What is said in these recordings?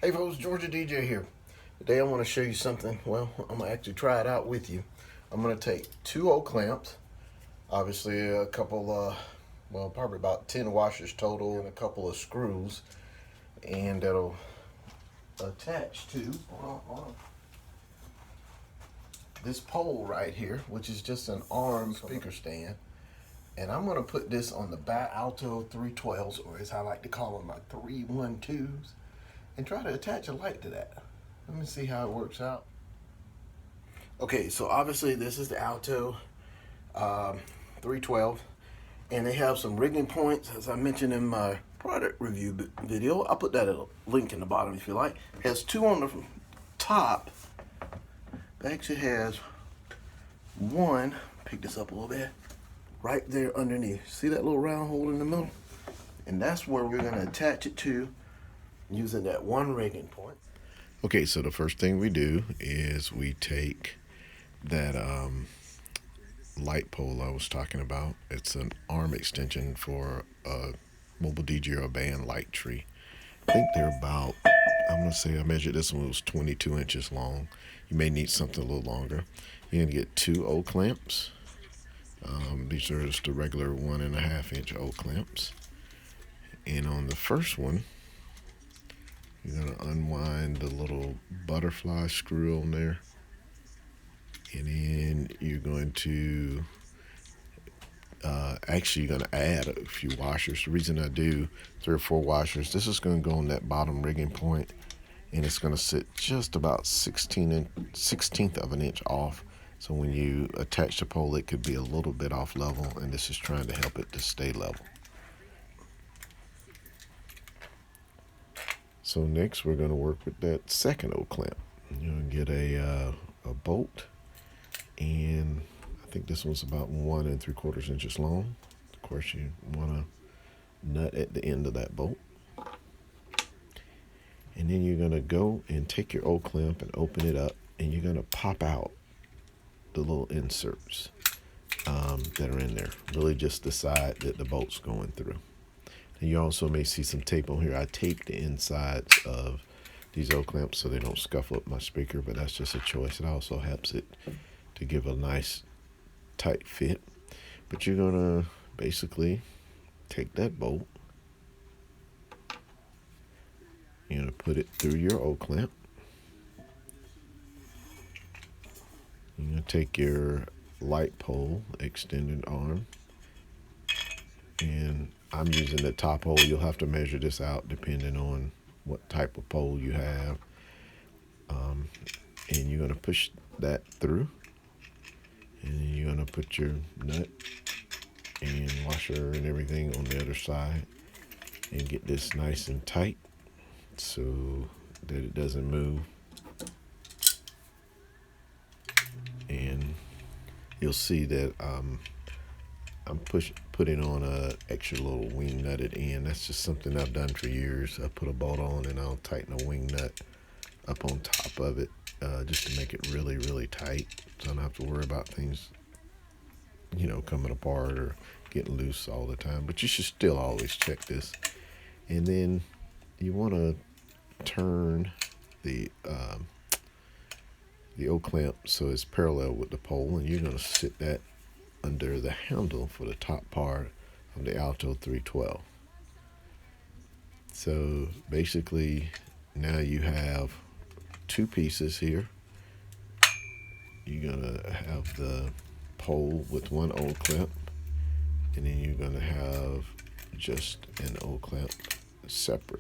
Hey folks, Georgia DJ here. Today I want to show you something. Well, I'm going to actually try it out with you. I'm going to take two old clamps, obviously a couple, well, probably about 10 washers total, and a couple of screws, and that'll attach to this pole right here, which is just an arm speaker stand. And I'm going to put this on the Alto 312s, or as I like to call them, my 312s, and try to attach a light to that. Let me see how it works out. Okay, so obviously this is the Alto 312, and they have some rigging points, as I mentioned in my product review video. I'll put that link in the bottom if you like. It has two on the top. It actually has one, pick this up a little bit, right there underneath. See that little round hole in the middle? And that's where we're going to attach it to using that one rigging point. Okay, so the first thing we do is we take that light pole I was talking about. It's an arm extension for a mobile DJ or band light tree. I think they're about, I'm going to say I measured this one, was 22 inches long. You may need something a little longer. You're going to get two O clamps. These are just the regular 1.5 inch O clamps. And on the first one, you're going to unwind the little butterfly screw on there. And then you're going to, actually you're going to add a few washers. The reason I do 3 or 4 washers, this is going to go on that bottom rigging point, and it's going to sit just about 16th of an inch off. So when you attach the pole, it could be a little bit off level, and this is trying to help it to stay level. So next we're going to work with that second O clamp. You're going to get a bolt, and I think this one's about 1 3/4 inches long. Of course, you want a nut at the end of that bolt. And then you're going to go and take your O clamp and open it up, and you're going to pop out the little inserts that are in there. Really just the side that the bolt's going through. And you also may see some tape on here. I taped the insides of these O clamps so they don't scuffle up my speaker, but that's just a choice. It also helps it to give a nice tight fit. But you're gonna basically take that bolt, you're gonna put it through your O clamp. You're gonna take your light pole extended arm, and I'm using the top hole. You'll have to measure this out depending on what type of pole you have. And you're going to push that through. And then you're going to put your nut and washer and everything on the other side. And get this nice and tight so that it doesn't move. And you'll see that I'm putting on a extra little wing nutted end. That's just something I've done for years. I put a bolt on and I'll tighten a wing nut up on top of it, just to make it really, really tight, so I don't have to worry about things, coming apart or getting loose all the time. But you should still always check this. And then you want to turn the O clamp so it's parallel with the pole, and you're going to sit that under the handle for the top part of the Alto 312. So basically now you have 2 pieces here. You're gonna have the pole with one O clamp, and then you're gonna have just an O clamp separate.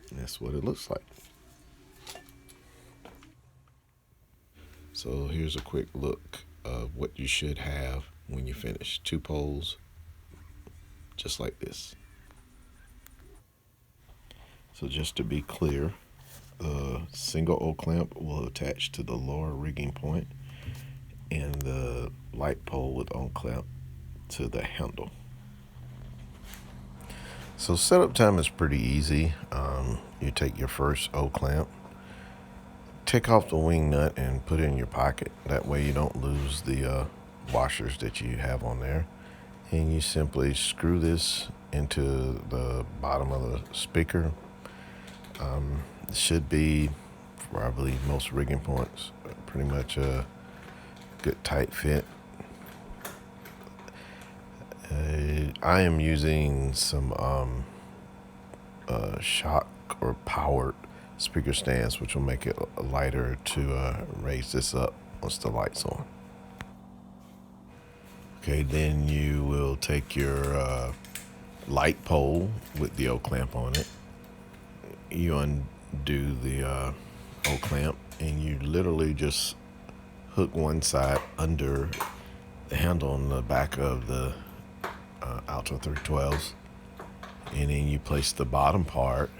And that's what it looks like. So here's a quick look of what you should have when you finish. 2 poles, just like this. So just to be clear, the single O clamp will attach to the lower rigging point, and the light pole with O clamp to the handle. So setup time is pretty easy. You take your first O clamp, take off the wing nut and put it in your pocket. That way you don't lose the washers that you have on there. and you simply screw this into the bottom of the speaker. It should be, for I believe most rigging points, pretty much a good tight fit. I am using some shock or powered speaker stands, which will make it lighter to raise this up once the light's on. Okay, then you will take your light pole with the O-clamp on it. You undo the O-clamp and you literally just hook one side under the handle on the back of the Alto 312s, and then you place the bottom part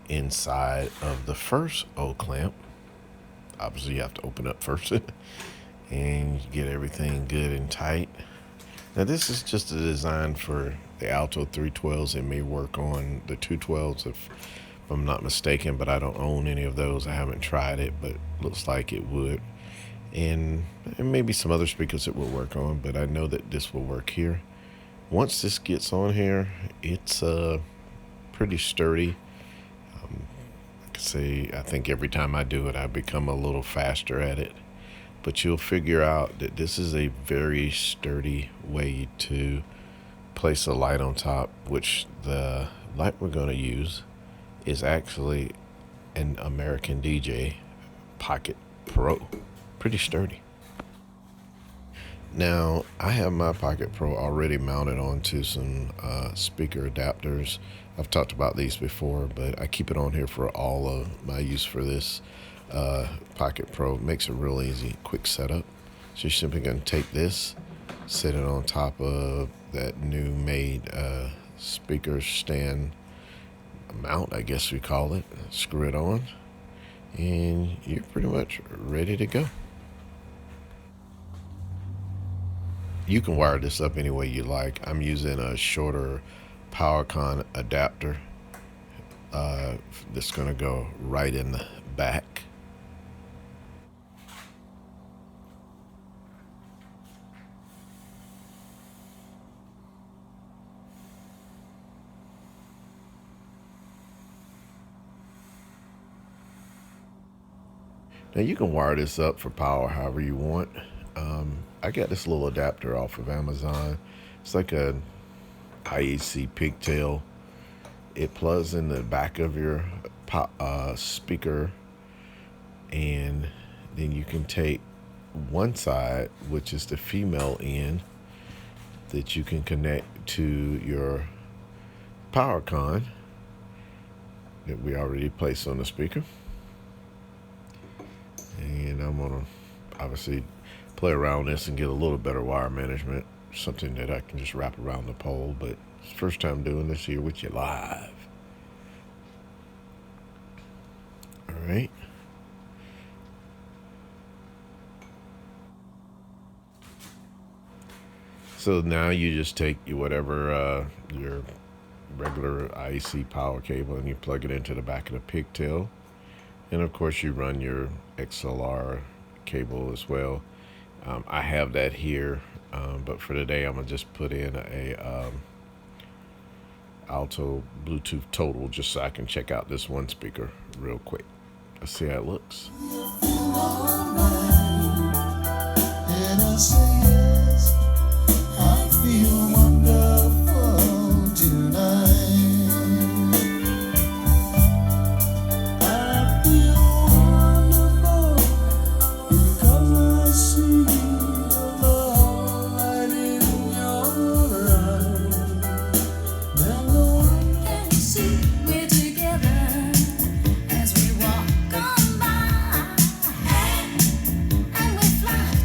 inside of the first O-clamp. Obviously you have to open up first and you get everything good and tight. Now this is just a design for the Alto 312s. It may work on the 212s if I'm not mistaken, but I don't own any of those. I haven't tried it, but looks like it would. And maybe some other speakers it will work on, but I know that this will work here. Once this gets on here, it's pretty sturdy. I think every time I do it, I become a little faster at it. But you'll figure out that this is a very sturdy way to place a light on top, which the light we're going to use is actually an ADJ Pocket Pro. Pretty sturdy. Now, I have my Pocket Pro already mounted onto some speaker adapters. I've talked about these before, but I keep it on here for all of my use for this Pocket Pro. It makes it real easy, quick setup. So you're simply going to take this, set it on top of that new made speaker stand mount, I guess we call it. Screw it on, and you're pretty much ready to go. You can wire this up any way you like. I'm using a shorter PowerCon adapter that's going to go right in the back. Now you can wire this up for power however you want. I got this little adapter off of Amazon. It's like a IEC pigtail. It plugs in the back of your speaker, and then you can take one side, which is the female end, that you can connect to your PowerCon that we already placed on the speaker. And I'm gonna obviously play around this and get a little better wire management, something that I can just wrap around the pole, but it's the first time doing this here with you live. All right. So now you just take whatever your regular IEC power cable and you plug it into the back of the pigtail. And of course you run your XLR cable as well. I have that here, but for today I'm gonna just put in a Alto Bluetooth total just so I can check out this one speaker real quick. Let's see how it looks.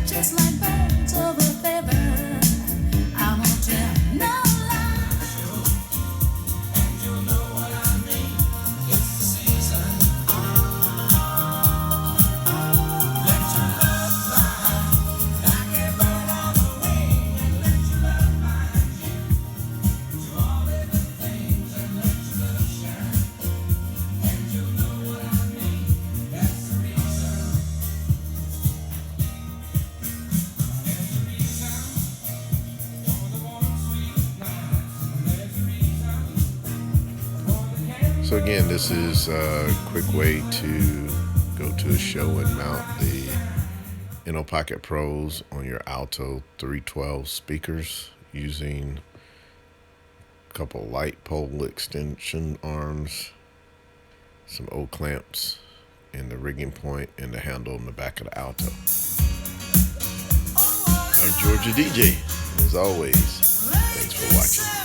Just like birds. So again, this is a quick way to go to a show and mount the ADJ Pocket Pros on your Alto 312 speakers using a couple light pole extension arms, some O-clamps, and the rigging point and the handle in the back of the Alto. I'm Georgia DJ. As always, thanks for watching.